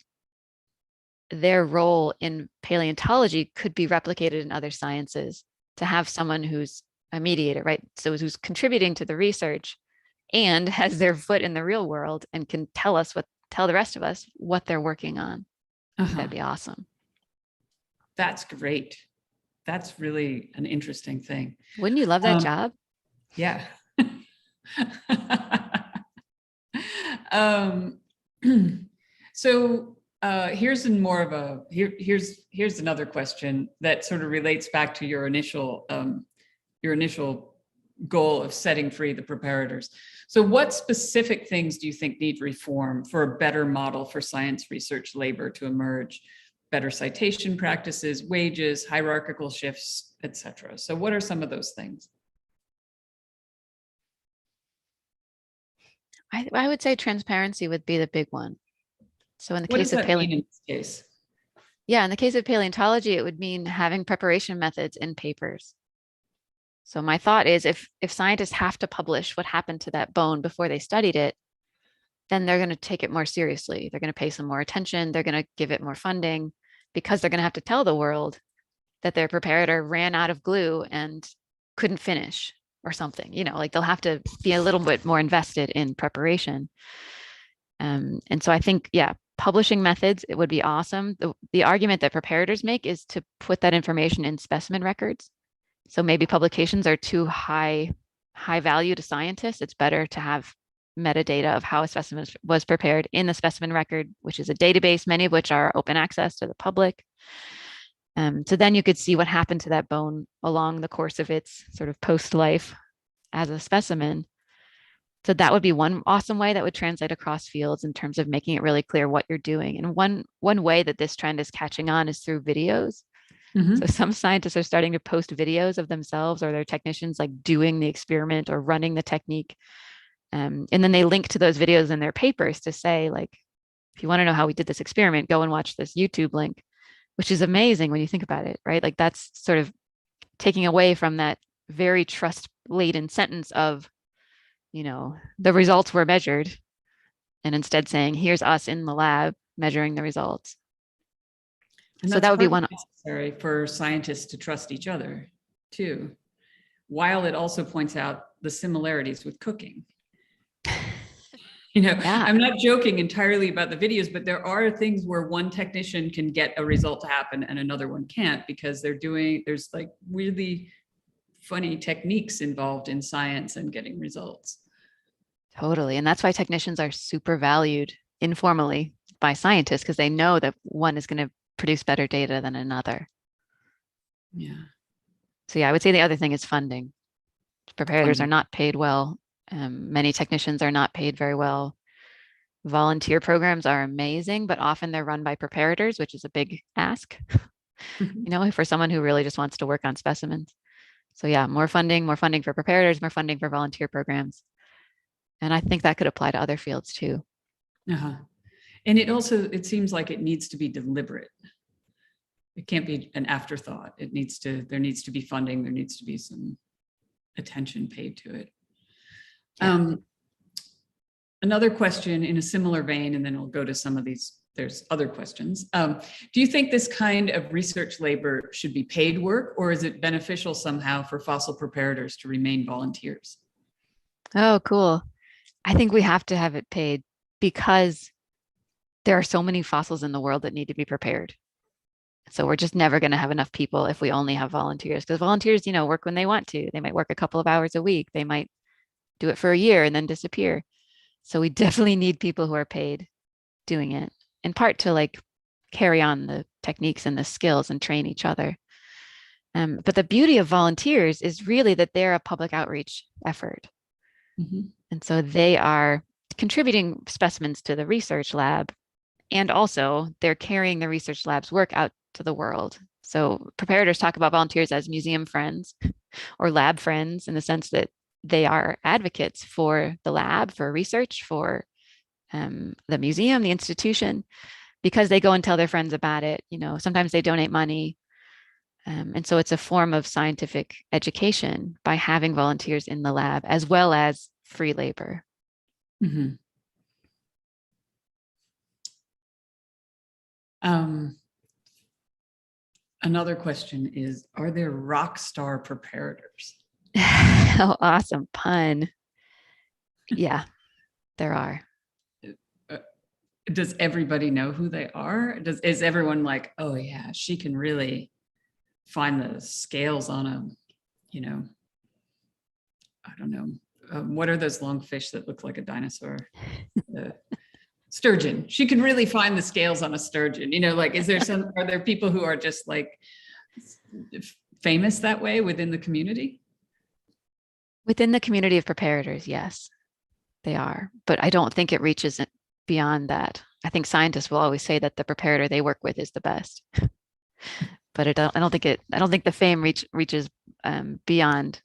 their role in paleontology could be replicated in other sciences, to have someone who's a mediator, right? So who's contributing to the research and has their foot in the real world and can tell the rest of us what they're working on. That'd be awesome. That's great. That's really an interesting thing. Wouldn't you love that job? Yeah. So here's another question that sort of relates back to your initial goal of setting free the preparators. So what specific things do you think need reform for a better model for science research labor to emerge? Better citation practices, wages, hierarchical shifts, etc. So what are some of those things? I would say transparency would be the big one. So in the What does case of that mean in this case? yeah, in the case of paleontology, it would mean having preparation methods in papers. So my thought is if scientists have to publish what happened to that bone before they studied it, then they're going to take it more seriously. They're going to pay some more attention. They're going to give it more funding because they're going to have to tell the world that their preparator ran out of glue and couldn't finish or something. Like they'll have to be a little bit more invested in preparation. And so I think, yeah, publishing methods, it would be awesome. The argument that preparators make is to put that information in specimen records. So maybe publications are too high value to scientists. It's better to have metadata of how a specimen was prepared in the specimen record, which is a database, many of which are open access to the public. So then you could see what happened to that bone along the course of its sort of post-life as a specimen. So that would be one awesome way that would translate across fields in terms of making it really clear what you're doing. And one way that this trend is catching on is through videos. Mhm. So some scientists are starting to post videos of themselves or their technicians like doing the experiment or running the technique. And then they link to those videos in their papers to say, like, if you want to know how we did this experiment, go and watch this YouTube link, which is amazing when you think about it, right? Like that's sort of taking away from that very trust-laden sentence of, the results were measured, and instead saying, here's us in the lab measuring the results. And So that would be one. necessary for scientists to trust each other too, while it also points out the similarities with cooking. Yeah. I'm not joking entirely about the videos, but there are things where one technician can get a result to happen and another one can't because there's like really funny techniques involved in science and getting results. Totally. And that's why technicians are super valued informally by scientists because they know that one is going to produce better data than another. Yeah. So yeah, I would say the other thing is funding. Preparators are not paid well. Many technicians are not paid very well. Volunteer programs are amazing, but often they're run by preparators, which is a big ask, for someone who really just wants to work on specimens. So yeah, more funding for preparators, more funding for volunteer programs. And I think that could apply to other fields too. Uh-huh. And it seems like it needs to be deliberate. It can't be an afterthought. There needs to be funding. There needs to be some attention paid to it. Yeah. Another question in a similar vein, and then we'll go to some of these. There's other questions. Do you think this kind of research labor should be paid work, or is it beneficial somehow for fossil preparators to remain volunteers? Oh, cool. I think we have to have it paid because there are so many fossils in the world that need to be prepared. So we're just never going to have enough people if we only have volunteers, because volunteers, work when they want to. They might work a couple of hours a week. They might do it for a year and then disappear. So we definitely need people who are paid doing it, in part to like carry on the techniques and the skills and train each other. But the beauty of volunteers is really that they're a public outreach effort. Mm-hmm. And so they are contributing specimens to the research lab, and also they're carrying the research lab's work out to the world. So preparators talk about volunteers as museum friends or lab friends in the sense that they are advocates for the lab, for research, for the museum, the institution, because they go and tell their friends about it. Sometimes they donate money. And so it's a form of scientific education by having volunteers in the lab as well as free labor. Mm-hmm. Another question is, are there rock star preparators? Oh, awesome pun. Yeah, there are. Does everybody know who they are? Is everyone like, oh yeah, she can really find the scales on a, I don't know, what are those long fish that look like a dinosaur? Sturgeon. She can really find the scales on a sturgeon. Are there people who are just like famous that way within the community? Within the community of preparators, yes, they are. But I don't think it reaches beyond that. I think scientists will always say that the preparator they work with is the best. But I don't think the fame reaches beyond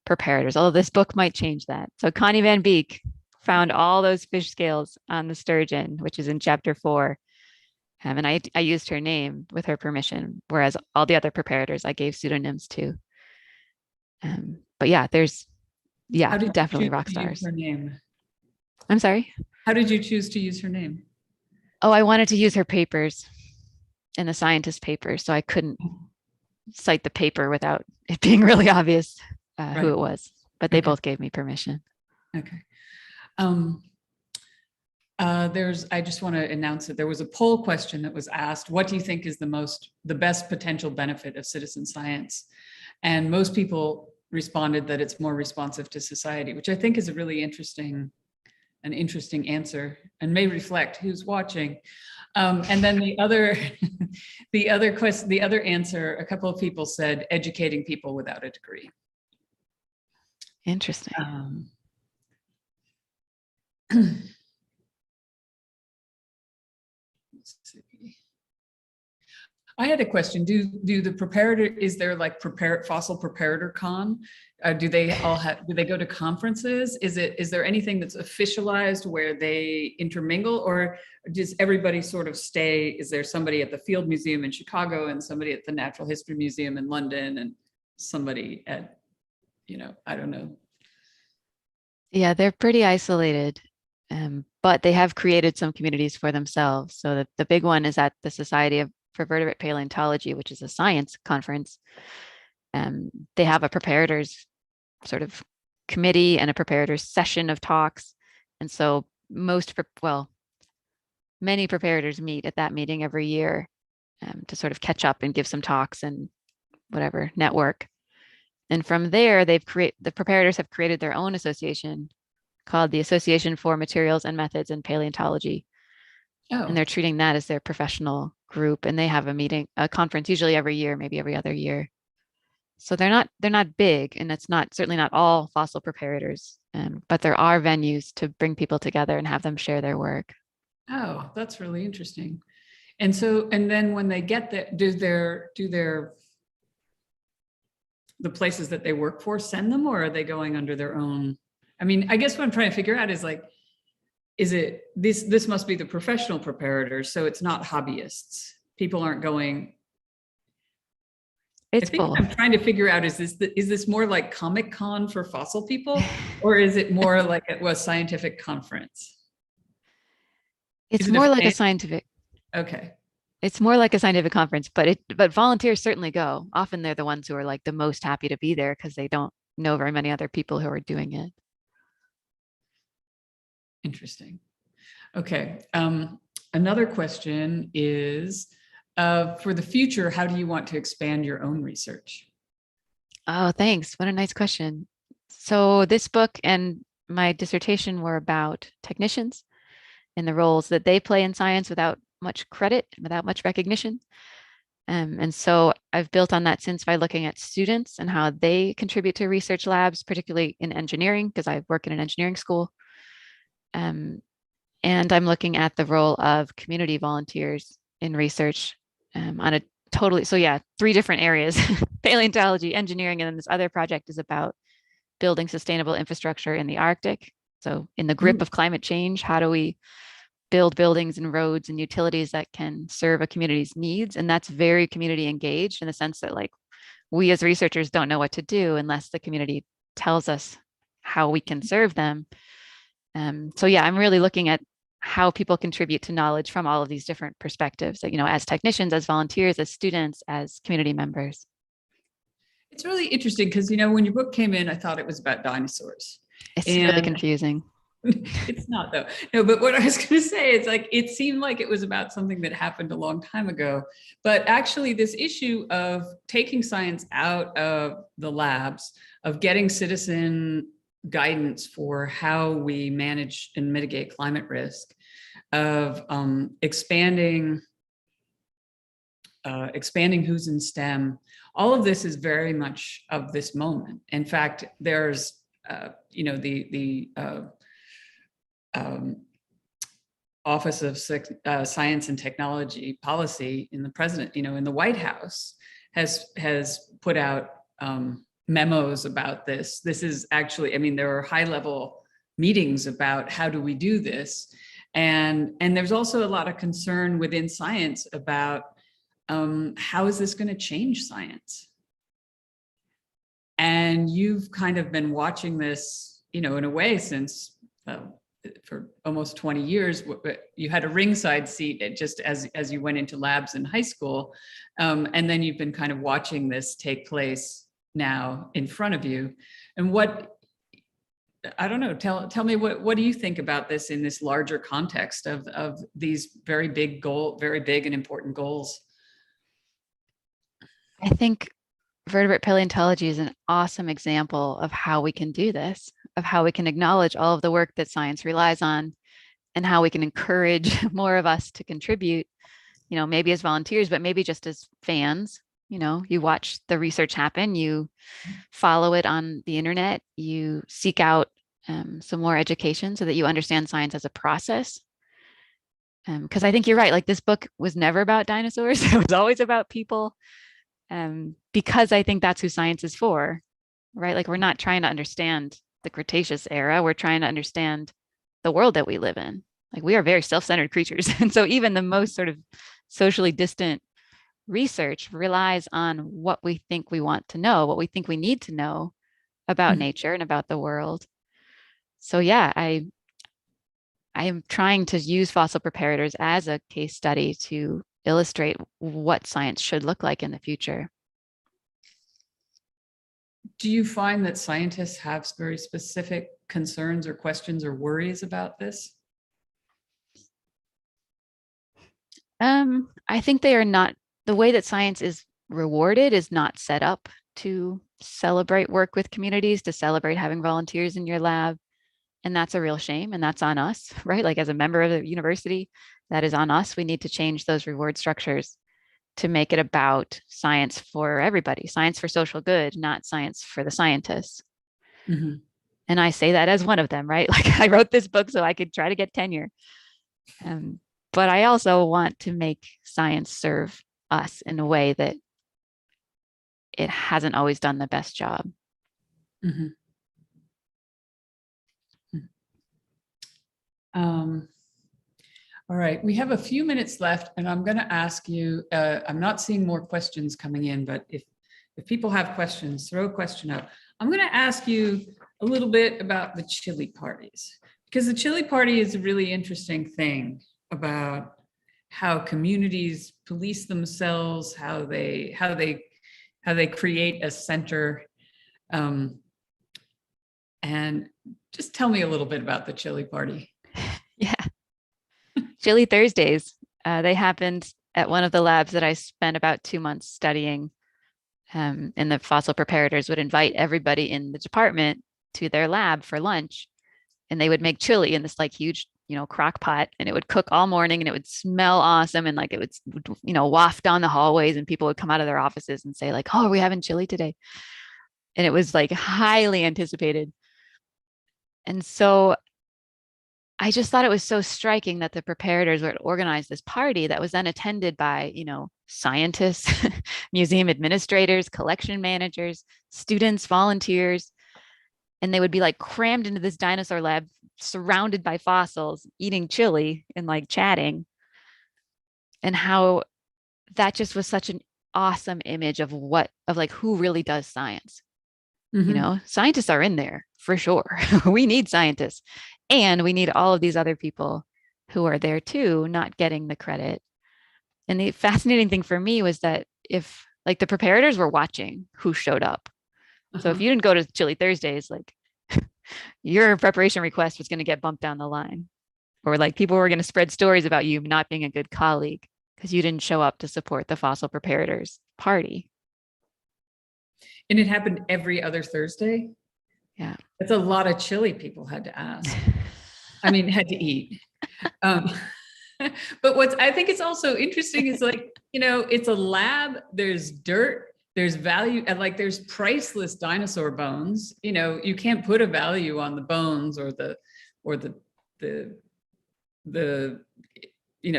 preparators, although this book might change that. So Connie Van Beek, found all those fish scales on the sturgeon, which is in chapter 4. And I used her name with her permission, whereas all the other preparators I gave pseudonyms to. But yeah, there's How did you definitely choose rock to use stars. her name? I'm sorry. How did you choose to use her name? Oh, I wanted to use her papers in the scientist papers, so I couldn't cite the paper without it being really obvious who it was. But they both gave me permission. Okay. I just want to announce that there was a poll question that was asked, what do you think is the best potential benefit of citizen science? And most people responded that it's more responsive to society, which I think is a really interesting answer and may reflect who's watching. And then the other answer, a couple of people said educating people without a degree. Interesting. Let's see. I had a question. Do the preparator, is there like fossil preparator con? Do they go to conferences? Is there anything that's officialized where they intermingle, or does everybody sort of stay? Is there somebody at the Field Museum in Chicago and somebody at the Natural History Museum in London and somebody at, I don't know. Yeah, they're pretty isolated, but they have created some communities for themselves. So the big one is at the Society for Vertebrate Paleontology, which is a science conference. They have a preparators sort of committee and a preparators session of talks. And so many preparators meet at that meeting every year to sort of catch up and give some talks and whatever, network. And from there, the preparators have created their own association called the Association for Materials and Methods in Paleontology. Oh. And they're treating that as their professional group. And they have a conference usually every year, maybe every other year. So they're not big, and it's certainly not all fossil preparators, but there are venues to bring people together and have them share their work. Oh, that's really interesting. And then when they get there, the places that they work for send them, or are they going under their own? I mean, I guess what I'm trying to figure out is like, this must be the professional preparators, so it's not hobbyists. People aren't going. It's both. I'm trying to figure out, is this more like Comic-Con for fossil people, or is it more like it was scientific conference? It's more like a scientific. Okay. It's more like a scientific conference, but volunteers certainly go. Often they're the ones who are like the most happy to be there because they don't know very many other people who are doing it. Interesting. Okay. Another question is, for the future, how do you want to expand your own research? Oh, thanks. What a nice question. So this book and my dissertation were about technicians and the roles that they play in science without much credit, without much recognition. And so I've built on that since by looking at students and how they contribute to research labs, particularly in engineering, because I work in an engineering school. And I'm looking at the role of community volunteers in research on a totally, 3 different areas, paleontology, engineering, and then this other project is about building sustainable infrastructure in the Arctic. So in the grip of climate change, how do we build buildings and roads and utilities that can serve a community's needs? And that's very community engaged in the sense that like we as researchers don't know what to do unless the community tells us how we can serve them. I'm really looking at how people contribute to knowledge from all of these different perspectives, as technicians, as volunteers, as students, as community members. It's really interesting because, when your book came in, I thought it was about dinosaurs. It's really confusing. It's not though. No, but what I was going to say is like, it seemed like it was about something that happened a long time ago, but actually this issue of taking science out of the labs, of getting citizen guidance for how we manage and mitigate climate risk, of expanding who's in STEM. All of this is very much of this moment. In fact, there's the Office of Science and Technology Policy in the president, in the White House has put out memos about this. This is actually, there are high level meetings about how do we do this. And there's also a lot of concern within science about how is this going to change science? And you've kind of been watching this, in a way since for almost 20 years. You had a ringside seat just as you went into labs in high school. And then you've been kind of watching this take place now in front of you. And I don't know, tell me what do you think about this in this larger context of these very big and important goals? I think vertebrate paleontology is an awesome example of how we can do this, of how we can acknowledge all of the work that science relies on and how we can encourage more of us to contribute, maybe as volunteers, but maybe just as fans. You watch the research happen, you follow it on the internet, you seek out some more education so that you understand science as a process. Because I think you're right, like this book was never about dinosaurs. It was always about people. Because I think that's who science is for, right? Like we're not trying to understand the Cretaceous era. We're trying to understand the world that we live in. Like we are very self-centered creatures. And so even the most sort of socially distant research relies on what we think we want to know, what we think we need to know about nature and about the world. So yeah, I am trying to use fossil preparators as a case study to illustrate what science should look like in the future. Do you find that scientists have very specific concerns or questions or worries about this? I think they are not, the way that science is rewarded is not set up to celebrate work with communities, to celebrate having volunteers in your lab. And that's a real shame. And that's on us, right? Like as a member of the university, that is on us. We need to change those reward structures to make it about science for everybody, science for social good, not science for the scientists. Mm-hmm. And I say that as one of them, right? Like I wrote this book so I could try to get tenure. But I also want to make science serve us in a way that it hasn't always done the best job. Mm-hmm. All right, we have a few minutes left and I'm going to ask you, I'm not seeing more questions coming in, but if people have questions, throw a question out. I'm going to ask you a little bit about the chili parties, because the chili party is a really interesting thing about how communities police themselves, how they create a center. And just tell me a little bit about the chili party. Yeah. Chili Thursdays. They happened at one of the labs that I spent about 2 months studying. And the fossil preparators would invite everybody in the department to their lab for lunch. And they would make chili in this like huge, crock pot, and it would cook all morning and it would smell awesome. And like it would, waft down the hallways and people would come out of their offices and say like, oh, are we having chili today? And it was like highly anticipated. And so I just thought it was so striking that the preparators would organize this party that was then attended by, scientists, museum administrators, collection managers, students, volunteers. And they would be like crammed into this dinosaur lab, surrounded by fossils, eating chili and like chatting. And how that just was such an awesome image of who really does science. Mm-hmm. Scientists are in there for sure. We need scientists. And we need all of these other people who are there too, not getting the credit. And the fascinating thing for me was that if like the preparators were watching who showed up. So if you didn't go to Chili Thursdays, like your preparation request was going to get bumped down the line, or like people were going to spread stories about you not being a good colleague because you didn't show up to support the fossil preparators party. And it happened every other Thursday? Yeah. That's a lot of chili people had to ask. Had to eat. But what I think is also interesting is like, it's a lab, there's dirt, there's value, and like there's priceless dinosaur bones. You can't put a value on the bones or the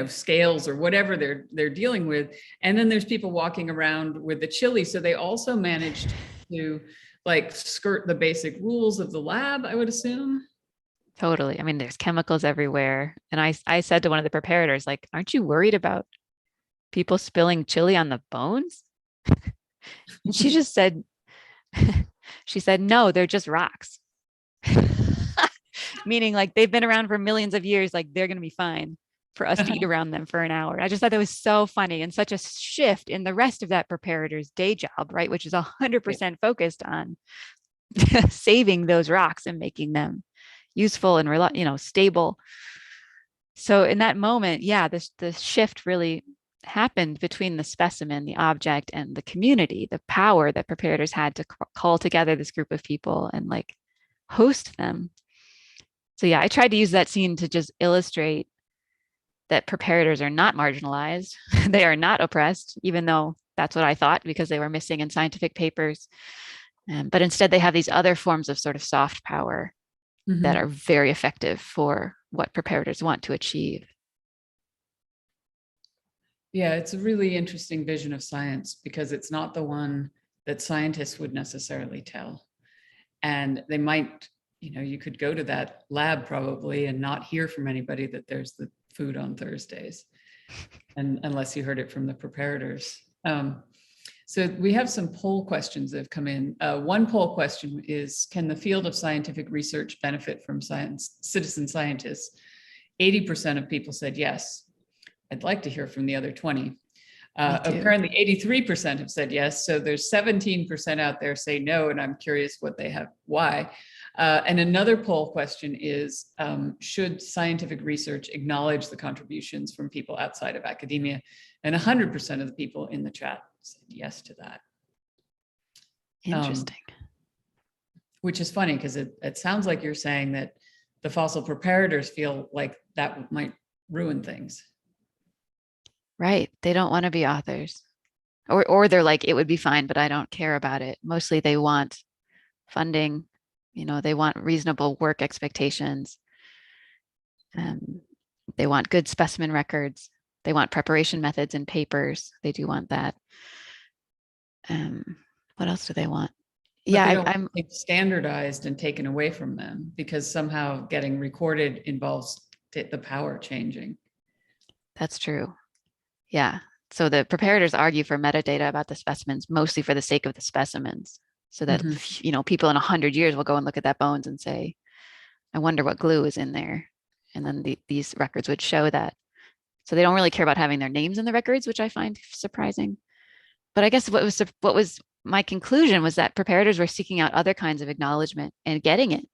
scales or whatever they're dealing with. And then there's people walking around with the chili. So they also managed to like skirt the basic rules of the lab, I would assume. Totally. I mean, there's chemicals everywhere. And I said to one of the preparators, like, aren't you worried about people spilling chili on the bones? And she just said, she said, no, they're just rocks. Meaning like they've been around for millions of years, like they're going to be fine for us to eat around them for an hour. I just thought that was so funny and such a shift in the rest of that preparator's day job, right? Which is 100% focused on saving those rocks and making them useful and stable. So in that moment, yeah, the shift really happened between the specimen, the object, and the community, the power that preparators had to call together this group of people and like host them. So yeah, I tried to use that scene to just illustrate that preparators are not marginalized. They are not oppressed, even though that's what I thought because they were missing in scientific papers. But instead, they have these other forms of sort of soft power that are very effective for what preparators want to achieve. Yeah, it's a really interesting vision of science because it's not the one that scientists would necessarily tell. And they might, you could go to that lab probably and not hear from anybody that there's the food on Thursdays, and unless you heard it from the preparators. So we have some poll questions that have come in. One poll question is, can the field of scientific research benefit from citizen scientists? 80% of people said yes. I'd like to hear from the other 20. Apparently 83% have said yes. So there's 17% out there say no, and I'm curious what they have, why. And another poll question is, should scientific research acknowledge the contributions from people outside of academia? And 100% of the people in the chat said yes to that. Interesting. Which is funny because it sounds like you're saying that the fossil preparators feel like that might ruin things. Right. They don't want to be authors. Or they're like, it would be fine, but I don't care about it. Mostly they want funding, they want reasonable work expectations. They want good specimen records. They want preparation methods and papers. They do want that. What else do they want? But I'm standardized and taken away from them because somehow getting recorded involves the power changing. That's true. Yeah. So the preparators argue for metadata about the specimens, mostly for the sake of the specimens, so that, people in 100 years will go and look at that bones and say, I wonder what glue is in there. And then these records would show that. So they don't really care about having their names in the records, which I find surprising. But I guess what was my conclusion was that preparators were seeking out other kinds of acknowledgement and getting it.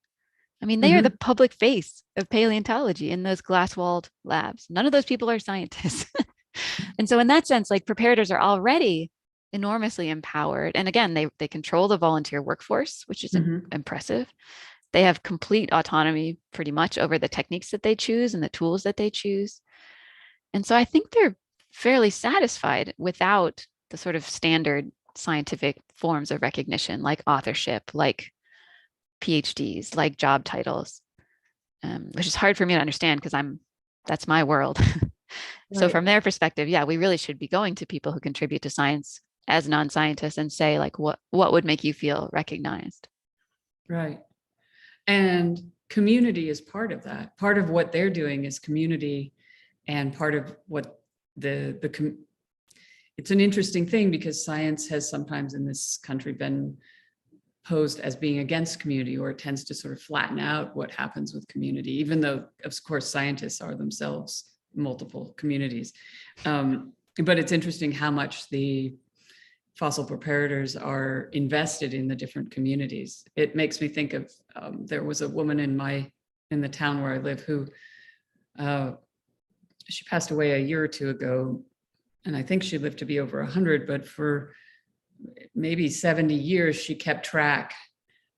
I mean, they are the public face of paleontology in those glass-walled labs. None of those people are scientists. And so in that sense, like preparators are already enormously empowered. And again, they control the volunteer workforce, which is impressive. They have complete autonomy pretty much over the techniques that they choose and the tools that they choose. And so I think they're fairly satisfied without the sort of standard scientific forms of recognition, like authorship, like PhDs, like job titles, which is hard for me to understand because that's my world. So from their perspective, yeah, we really should be going to people who contribute to science as non-scientists and say, like, what would make you feel recognized? Right. And community is part of that. Part of what they're doing is community, and part of what it's an interesting thing because science has sometimes in this country been posed as being against community, or it tends to sort of flatten out what happens with community, even though, of course, scientists are themselves multiple communities. But it's interesting how much the fossil preparators are invested in the different communities. It makes me think of, there was a woman in the town where I live who, she passed away a year or two ago, and I think she lived to be over 100, but for maybe 70 years, she kept track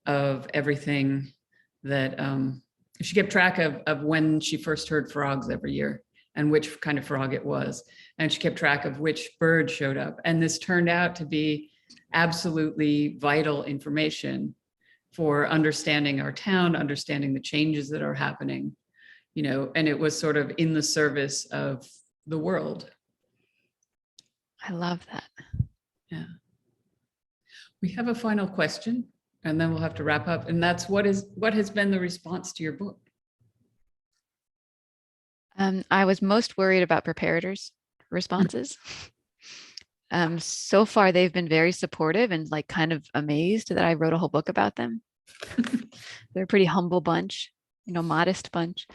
of everything that, she kept track of when she first heard frogs every year and which kind of frog it was. And she kept track of which bird showed up. And this turned out to be absolutely vital information for understanding our town, understanding the changes that are happening, and it was sort of in the service of the world. I love that. Yeah. We have a final question, and then we'll have to wrap up. And that's what has been the response to your book? I was most worried about preparators' responses. So far, they've been very supportive and like kind of amazed that I wrote a whole book about them. They're a pretty humble bunch, modest bunch.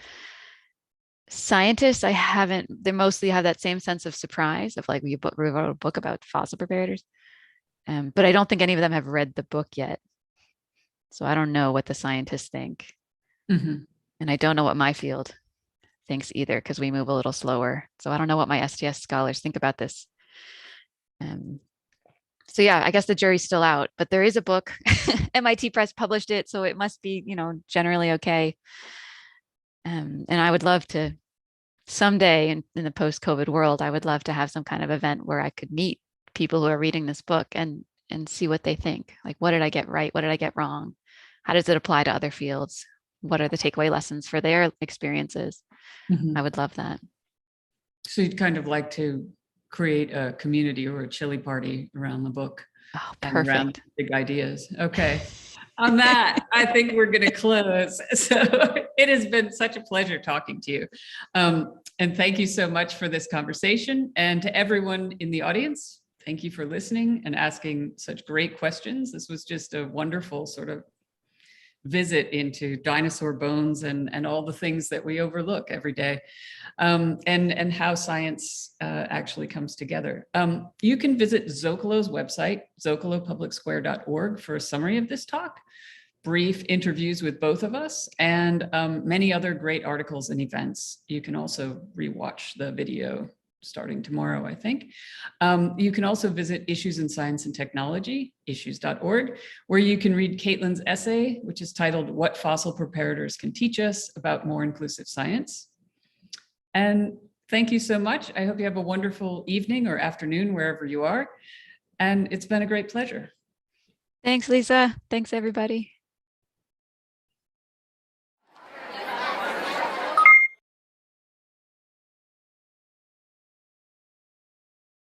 Scientists, they mostly have that same sense of surprise of like, we wrote a book about fossil preparators. But I don't think any of them have read the book yet. So I don't know what the scientists think. Mm-hmm. And I don't know what my field thinks either, because we move a little slower. So I don't know what my STS scholars think about this. So yeah, I guess the jury's still out, but there is a book. MIT Press published it, so it must be, generally okay. And I would love to someday in the post-COVID world, I would love to have some kind of event where I could meet people who are reading this book and see what they think. Like, what did I get right? What did I get wrong? How does it apply to other fields? What are the takeaway lessons for their experiences? Mm-hmm. I would love that. So you'd kind of like to create a community or a chili party around the book. Oh, and around perfect. big ideas. Okay. On that, I think we're going to close. So it has been such a pleasure talking to you. And thank you so much for this conversation. And to everyone in the audience, thank you for listening and asking such great questions. This was just a wonderful sort of visit into dinosaur bones and all the things that we overlook every day, and how science actually comes together. You can visit Zócalo's website, zocalopublicsquare.org, for a summary of this talk, brief interviews with both of us, and many other great articles and events. You can also rewatch the video starting tomorrow, I think. You can also visit Issues in Science and Technology, issues.org, where you can read Caitlin's essay, which is titled What Fossil Preparators Can Teach Us About More Inclusive Science. And thank you so much. I hope you have a wonderful evening or afternoon, wherever you are. And it's been a great pleasure. Thanks, Lisa. Thanks, everybody.